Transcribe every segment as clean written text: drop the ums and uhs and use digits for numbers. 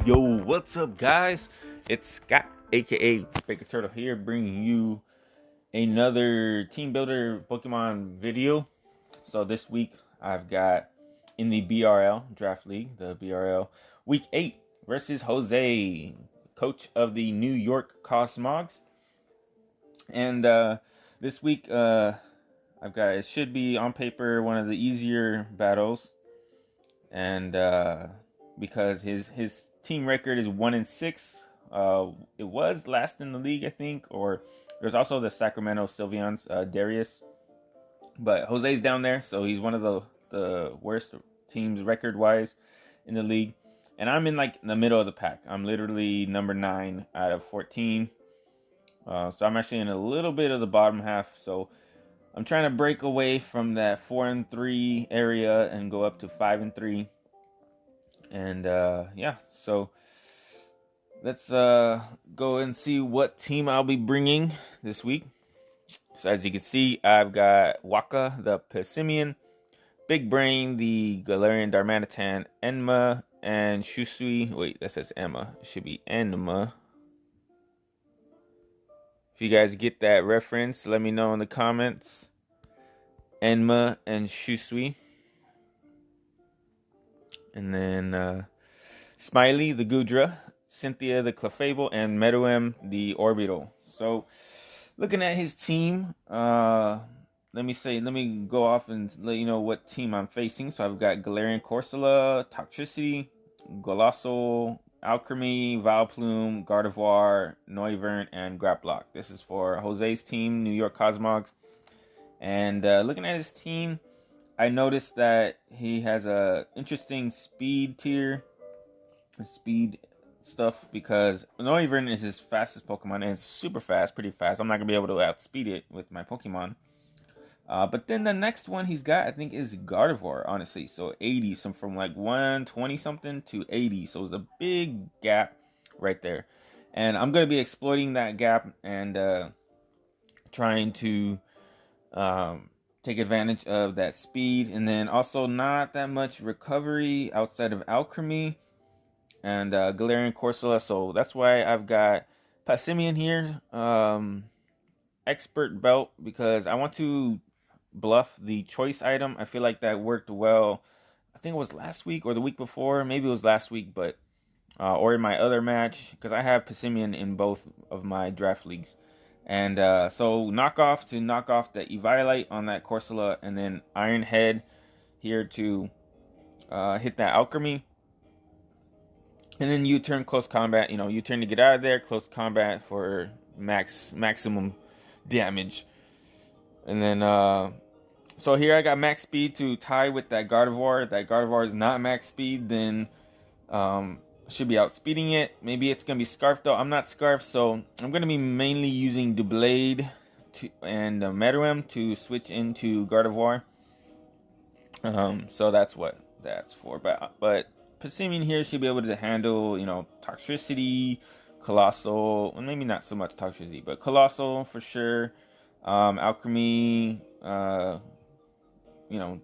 Yo, what's up, guys? It's Scott, aka Baker Turtle, here, bringing you another Team Builder Pokemon video. So this week I've got in the BRL Draft League, the BRL Week 8 versus Jose, coach of the New York Cosmogs. And this week I've got, it should be on paper one of the easier battles, and because his team record is 1-6. It was last in the league, I think, or there's also the Sacramento Sylveons, Darius, but Jose's down there, so he's one of the worst teams record wise in the league, and I'm in like the middle of the pack. I'm literally number 9 out of 14, so I'm actually in a little bit of the bottom half. So I'm trying to break away from that 4-3 area and go up to 5-3. And yeah, so let's go and see what team I'll be bringing this week. So as you can see, I've got Waka, the Pessimian, Big Brain, the Galarian Darmanitan, Enma, and Shusui. Wait, that says Emma. It should be Enma. If you guys get that reference, let me know in the comments. Enma and Shusui. And then Smiley, the Gudra, Cynthia, the Clefable, and Meruem, the Orbital. So, looking at his team, let me go off and let you know what team I'm facing. So I've got Galarian Corsola, Toxtricity, Golossal, Alchemy, Vileplume, Gardevoir, Noivern, and Grapploct. This is for Jose's team, New York Cosmogs. And looking at his team, I noticed that he has a interesting speed tier, speed stuff, because Noivern is his fastest Pokemon, and it's super fast, pretty fast. I'm not gonna be able to outspeed it with my Pokemon. But then the next one he's got, I think, is Gardevoir, honestly. So 80, so from like 120 something to 80. So it's a big gap right there. And I'm gonna be exploiting that gap and trying to take advantage of that speed, and then also not that much recovery outside of Alchemy and Galarian Corsola. So that's why I've got Passimian here, Expert Belt, because I want to bluff the choice item. I feel like that worked well. I think it was last week or the week before. Maybe it was last week, but or in my other match, because I have Passimian in both of my draft leagues. And so knock off the Eviolite on that Corsola, and then Iron Head here to hit that Alchemy. And then U-turn close combat, U-turn to get out of there, close combat for maximum damage. And then so here I got max speed to tie with that Gardevoir. If that Gardevoir is not max speed, then should be outspeeding it. Maybe it's gonna be Scarf though. I'm not Scarf, so I'm gonna be mainly using Doublade and Meruem to switch into Gardevoir. So that's what that's for. But Passimian here should be able to handle, Toxtricity, Colossal, well, maybe not so much Toxtricity, but Colossal for sure. Alchemy,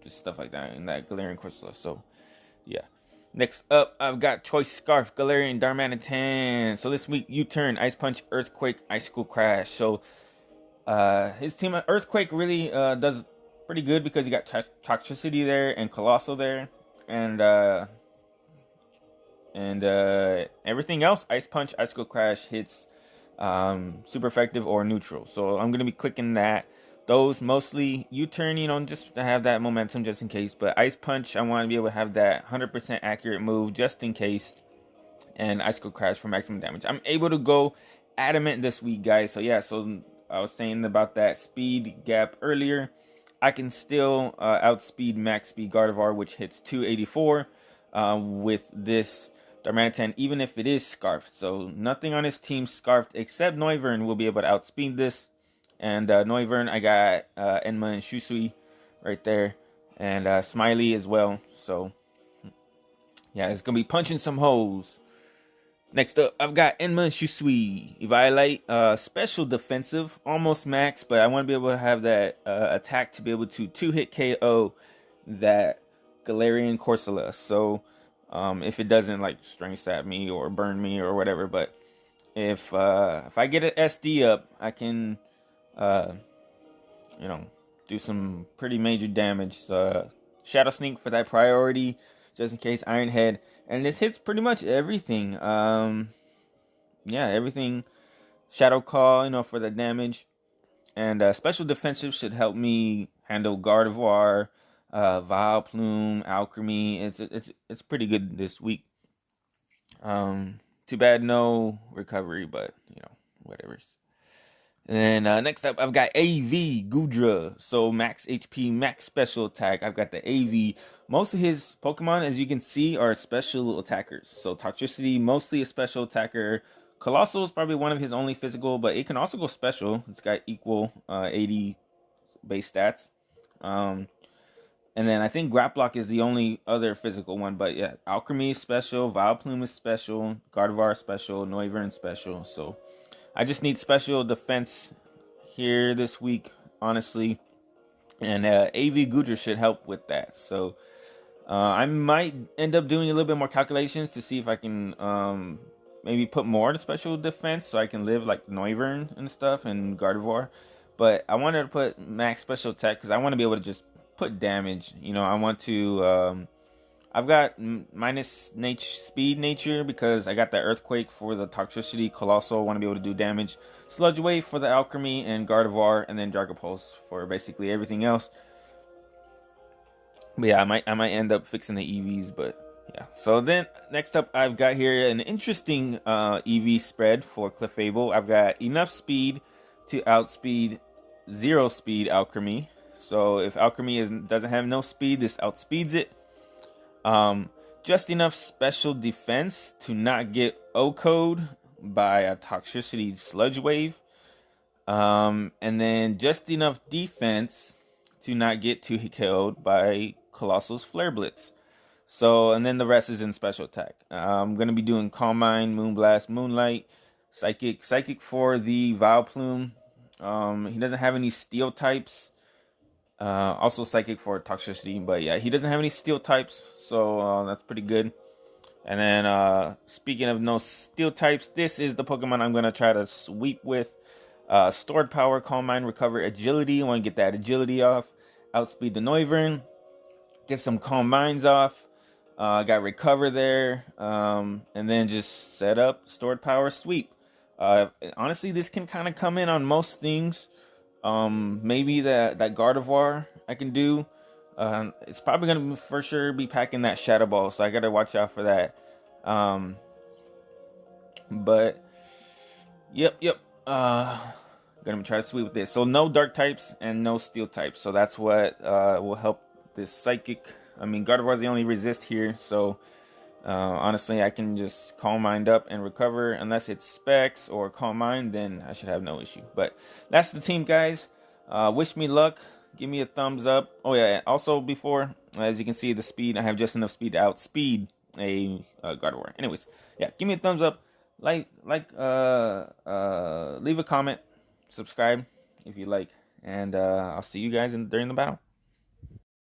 just stuff like that in that Galarian Corsola. So yeah. Next up, I've got Choice Scarf, Galarian Darmanitan. So this week, U-turn, Ice Punch, Earthquake, Icicle Crash. So his team, Earthquake, really does pretty good because you got Toxtricity there and Colossal there. And everything else, Ice Punch, Icicle Crash hits super effective or neutral. So I'm going to be clicking those mostly. U-turn, just to have that momentum just in case. But Ice Punch, I want to be able to have that 100% accurate move just in case. And Icicle Crash for maximum damage. I'm able to go Adamant this week, guys. So yeah, so I was saying about that speed gap earlier. I can still outspeed max speed Gardevoir, which hits 284 with this Darmanitan, even if it is Scarfed. So nothing on his team Scarfed except Noivern will be able to outspeed this. And Noivern, I got Enma and Shusui right there. And Smiley as well. So, yeah, it's going to be punching some holes. Next up, I've got Enma and Shusui. Eviolite, special defensive, almost max. But I want to be able to have that attack to be able to 2-hit KO that Galarian Corsola. So, if it doesn't like strength stab me or burn me or whatever. But if I get an SD up, I can you know, do some pretty major damage. Shadow Sneak for that priority, just in case Iron Head, and this hits pretty much everything. Yeah, everything. Shadow Call, for the damage, and Special Defensive should help me handle Gardevoir, Vileplume, Alchemy. It's pretty good this week. Too bad no recovery, but whatever. And then next up, I've got AV Gudra. So max HP, max special attack. I've got the AV. Most of his Pokemon, as you can see, are special attackers. So Toxtricity, mostly a special attacker. Colossal is probably one of his only physical, but it can also go special. It's got equal 80 base stats. And then I think Grapplock is the only other physical one. But yeah, Alchemy is special. Vileplume is special. Gardevoir is special. Noivern is special. So I just need special defense here this week, honestly. And AV Gudra should help with that. So I might end up doing a little bit more calculations to see if I can maybe put more to special defense so I can live like Noivern and stuff and Gardevoir. But I wanted to put max special attack because I want to be able to just put damage. I want to... I've got minus speed nature because I got that Earthquake for the Toxtricity. Colossal, want to be able to do damage. Sludge Wave for the Alchemy and Gardevoir, and then Dragapulse for basically everything else. But yeah, I might end up fixing the EVs, but yeah. So then next up, I've got here an interesting EV spread for Clefable. I've got enough speed to outspeed 0 speed Alchemy. So if Alchemy doesn't have no speed, this outspeeds it. Just enough special defense to not get O-code by a Toxtricity Sludge Wave. And then just enough defense to not get killed by Colossal's Flare Blitz. So, and then the rest is in special attack. I'm going to be doing Calm Mind, Moonblast, Moonlight, Psychic for the Vileplume. He doesn't have any Steel types. Also Psychic for Toxtricity, but yeah, he doesn't have any Steel types, so that's pretty good. And then, speaking of no Steel types, this is the Pokemon I'm going to try to sweep with. Stored Power, Calm Mind, Recover, Agility. I want to get that Agility off. Outspeed the Noivern. Get some Calm Minds off. Got Recover there. And then just set up Stored Power, Sweep. Honestly, this can kind of come in on most things. Maybe that Gardevoir I can do. It's probably gonna for sure be packing that Shadow Ball, so I gotta watch out for that. But yep. Gonna try to sweep with this. So no Dark types and no Steel types. So that's what will help this Psychic. I mean, Gardevoir's the only resist here, so honestly, I can just Calm Mind up and recover. Unless it's Specs or Calm Mind, then I should have no issue. But that's the team, guys. Wish me luck. Give me a thumbs up. Oh, yeah. Also, before, as you can see, the speed, I have just enough speed to outspeed a Gardevoir. Anyways, yeah, give me a thumbs up. Leave a comment. Subscribe if you like. And I'll see you guys during the battle.